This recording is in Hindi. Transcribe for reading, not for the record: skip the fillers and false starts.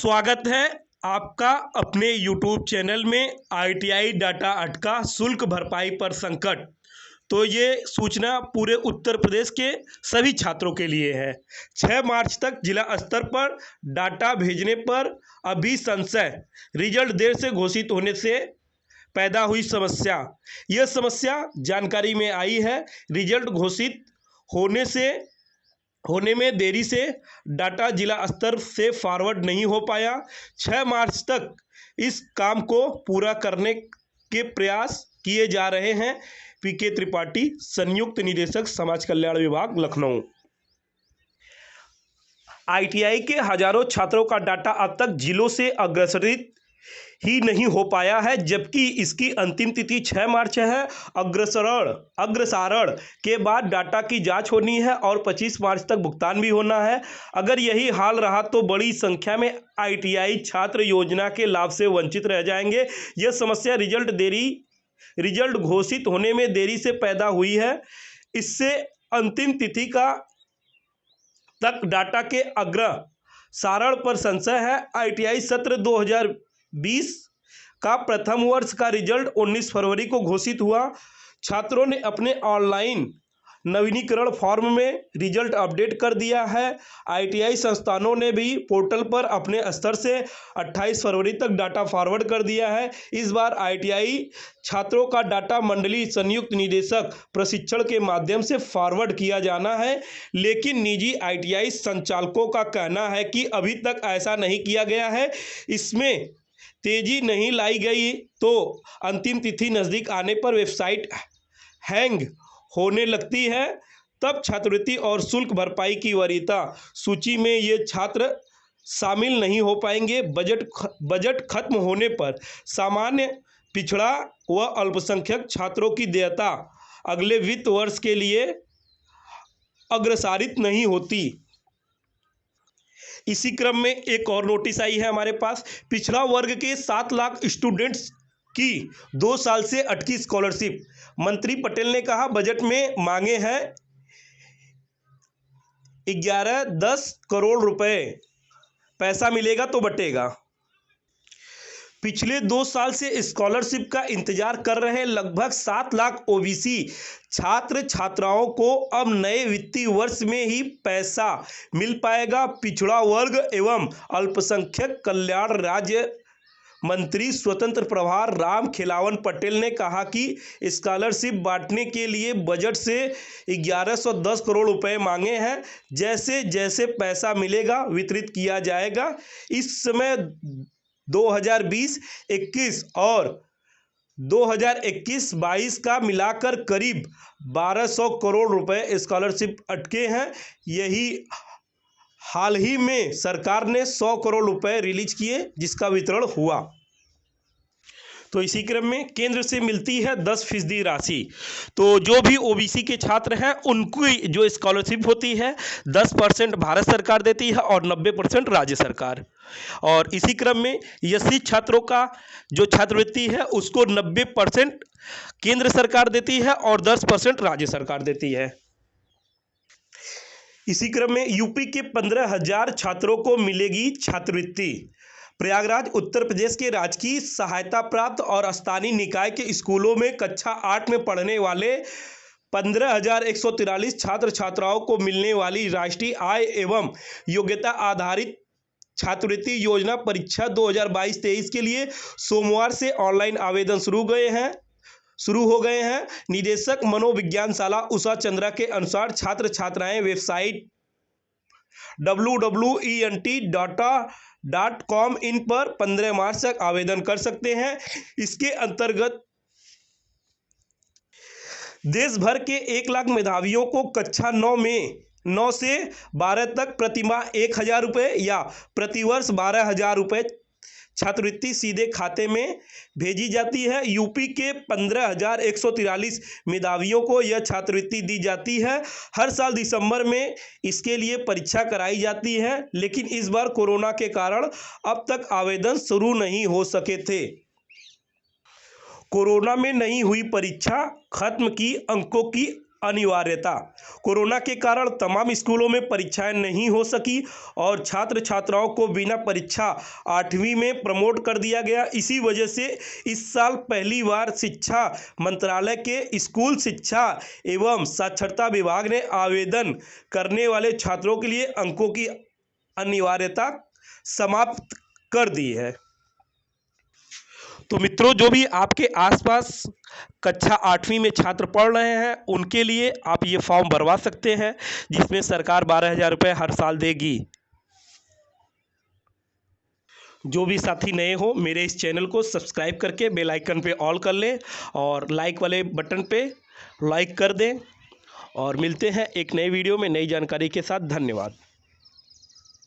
स्वागत है आपका अपने YouTube चैनल में ITI डाटा अटका शुल्क भरपाई पर संकट। तो ये सूचना पूरे उत्तर प्रदेश के सभी छात्रों के लिए है। 6 मार्च तक जिला स्तर पर डाटा भेजने पर अभी संशय, रिजल्ट देर से घोषित होने से पैदा हुई समस्या। यह समस्या जानकारी में आई है। रिजल्ट घोषित होने में देरी से डाटा जिला स्तर से फॉरवर्ड नहीं हो पाया। 6 मार्च तक इस काम को पूरा करने के प्रयास किए जा रहे हैं। पीके त्रिपाठी, संयुक्त निदेशक समाज कल्याण विभाग, लखनऊ। ITI के हजारों छात्रों का डाटा अब तक जिलों से अग्रेषित ही नहीं हो पाया है, जबकि इसकी अंतिम तिथि 6 मार्च है। अग्रसारण के बाद डाटा की जांच होनी है और 25 मार्च तक भुगतान भी होना है। अगर यही हाल रहा तो बड़ी संख्या में ITI छात्र योजना के लाभ से वंचित रह जाएंगे। यह समस्या रिजल्ट घोषित होने में देरी से पैदा हुई है। इससे अंतिम तिथि तक डाटा के अग्रसारण पर संशय है। ITI सत्र 2020 का प्रथम वर्ष का रिजल्ट 19 फरवरी को घोषित हुआ। छात्रों ने अपने ऑनलाइन नवीनीकरण फॉर्म में रिजल्ट अपडेट कर दिया है। ITI संस्थानों ने भी पोर्टल पर अपने स्तर से 28 फरवरी तक डाटा फॉरवर्ड कर दिया है। इस बार ITI छात्रों का डाटा मंडलीय संयुक्त निदेशक प्रशिक्षण के माध्यम से फॉरवर्ड किया जाना है, लेकिन निजी ITI संचालकों का कहना है कि अभी तक ऐसा नहीं किया गया है। इसमें तेजी नहीं लाई गई तो अंतिम तिथि नज़दीक आने पर वेबसाइट हैंग होने लगती है। तब छात्रवृत्ति और शुल्क भरपाई की वरीयता सूची में ये छात्र शामिल नहीं हो पाएंगे। बजट खत्म होने पर सामान्य, पिछड़ा व अल्पसंख्यक छात्रों की देयता अगले वित्त वर्ष के लिए अग्रसारित नहीं होती। इसी क्रम में एक और नोटिस आई है हमारे पास। पिछड़ा वर्ग के 7 लाख स्टूडेंट्स की 2 साल से अटकी स्कॉलरशिप। मंत्री पटेल ने कहा, बजट में मांगे हैं 11-10 करोड़ रुपए, पैसा मिलेगा तो बटेगा। पिछले 2 साल से स्कॉलरशिप का इंतजार कर रहे लगभग 7 लाख OBC छात्र छात्राओं को अब नए वित्तीय वर्ष में ही पैसा मिल पाएगा। पिछड़ा वर्ग एवं अल्पसंख्यक कल्याण राज्य मंत्री स्वतंत्र प्रभार राम खिलावन पटेल ने कहा कि स्कॉलरशिप बांटने के लिए बजट से 1110 करोड़ रुपए मांगे हैं। जैसे जैसे पैसा मिलेगा वितरित किया जाएगा। इस समय 2020-21 और 2021-22 का मिलाकर करीब 1200 करोड़ रुपए स्कॉलरशिप अटके हैं। यही हाल ही में सरकार ने 100 करोड़ रुपए रिलीज किए, जिसका वितरण हुआ। तो इसी क्रम में केंद्र से मिलती है 10% राशि। तो जो भी OBC के छात्र हैं उनकी जो स्कॉलरशिप होती है 10% भारत सरकार देती है और 90% राज्य सरकार। और इसी क्रम में SC छात्रों का जो छात्रवृत्ति है उसको 90% केंद्र सरकार देती है और 10% राज्य सरकार देती है। इसी क्रम में यूपी के 15,000 छात्रों को मिलेगी छात्रवृत्ति। प्रयागराज उत्तर प्रदेश के राजकीय सहायता प्राप्त और स्थानीय निकाय के स्कूलों में कक्षा 8 में पढ़ने वाले 15,143 छात्र छात्राओं को मिलने वाली राष्ट्रीय आय एवं योग्यता आधारित छात्रवृत्ति योजना परीक्षा 2022-23 के लिए सोमवार से ऑनलाइन आवेदन शुरू हो गए हैं। निदेशक मनोविज्ञानशाला उषा चंद्रा के अनुसार छात्र छात्राएं वेबसाइट www.ent.com इन पर 15 मार्च तक आवेदन कर सकते हैं। इसके अंतर्गत देश भर के 1 लाख मेधावियों को कक्षा 9 से 12 तक प्रतिमाह 1,000 रुपये या प्रतिवर्ष 12,000 रुपये छात्रवृत्ति सीधे खाते में भेजी जाती है। यूपी के 15,143 मेधावियों को यह छात्रवृत्ति दी जाती है। हर साल दिसंबर में इसके लिए परीक्षा कराई जाती है, लेकिन इस बार कोरोना के कारण अब तक आवेदन शुरू नहीं हो सके थे। कोरोना में नहीं हुई परीक्षा, खत्म की अंकों की अनिवार्यता। कोरोना के कारण तमाम स्कूलों में परीक्षाएं नहीं हो सकी और छात्र छात्राओं को बिना परीक्षा 8वीं में प्रमोट कर दिया गया। इसी वजह से इस साल पहली बार शिक्षा मंत्रालय के स्कूल शिक्षा एवं साक्षरता विभाग ने आवेदन करने वाले छात्रों के लिए अंकों की अनिवार्यता समाप्त कर दी है। तो मित्रों, जो भी आपके आसपास कक्षा 8वीं में छात्र पढ़ रहे हैं उनके लिए आप ये फॉर्म भरवा सकते हैं, जिसमें सरकार 12,000 रुपये हर साल देगी। जो भी साथी नए हो मेरे इस चैनल को सब्सक्राइब करके बेल आइकन पे ऑल कर लें और लाइक वाले बटन पे लाइक कर दें। और मिलते हैं एक नए वीडियो में नई जानकारी के साथ। धन्यवाद।